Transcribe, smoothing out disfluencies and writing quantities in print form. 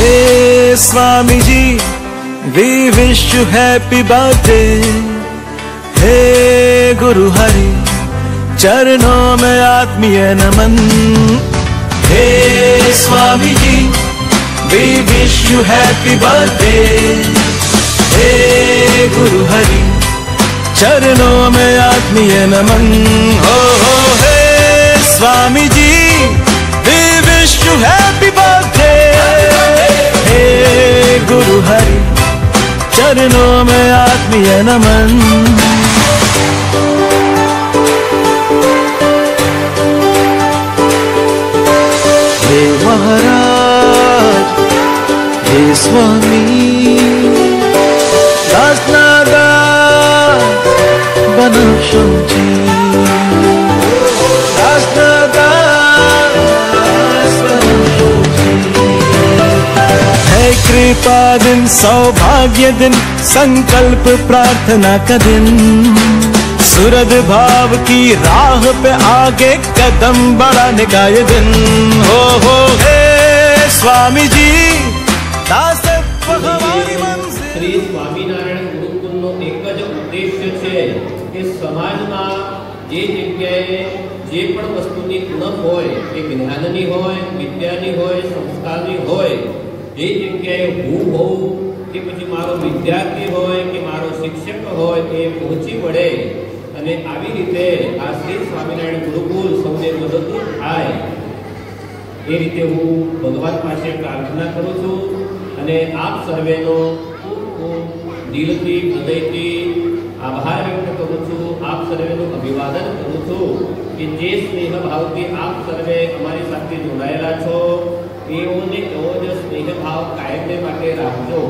Hey Swami Ji, we wish you happy birthday. Hey Guru Hari, चरणों में आत्मीय नमन. Hey Swami Ji, we wish you happy birthday. Hey Guru Hari, चरणों में आत्मीय नमन. हो Hey Swami Ji, we wish you happy birthday. Hey Guru Hari, चरणों में आत्मीय नमन. हे महाराज, हे स्वामी, दास नादास बनशंची, दास नादास बनशंची. है कृपा दिन, सौभाग्य दिन, संकल्प प्रार्थना का दिन. सुरद भाव की राह पे आगे कदम बढ़ाने का ये दिन. हो हे स्वामी जी, दास हमारी मंजिल. श्री स्वामीनारायण गुरुकुलનો એક જ ઉદ્દેશ્ય છે કે સમાજમાં જે જગ્યાએ જે પણ વસ્તુની ઉણપ હોય, એ જ્ઞાનની હોય, વિદ્યાની હોય, સંસ્કારની હોય, જે જગ્યાએ હું હોઉં કે પછી મારો વિદ્યાર્થી હોય કે મારો શિક્ષક હોય, એ પહોંચી વળે અને આવી રીતે આ શ્રી સ્વામિનારાયણ ગુરુકુલ સૌને મદદરૂપ થાય, એ રીતે હું ભગવાન પાસે પ્રાર્થના કરું છું. અને આપ સર્વેનો ખૂબ ખૂબ દિલથી, હૃદયથી આભાર વ્યક્ત કરું છું. આપ સર્વેનું અભિવાદન કરું છું કે જે સ્નેહ ભાવથી આપ સર્વે અમારી સાથે જોડાયેલા છો, એવો જ સ્નેહ ભાવ કાયમને માટે રાખજો.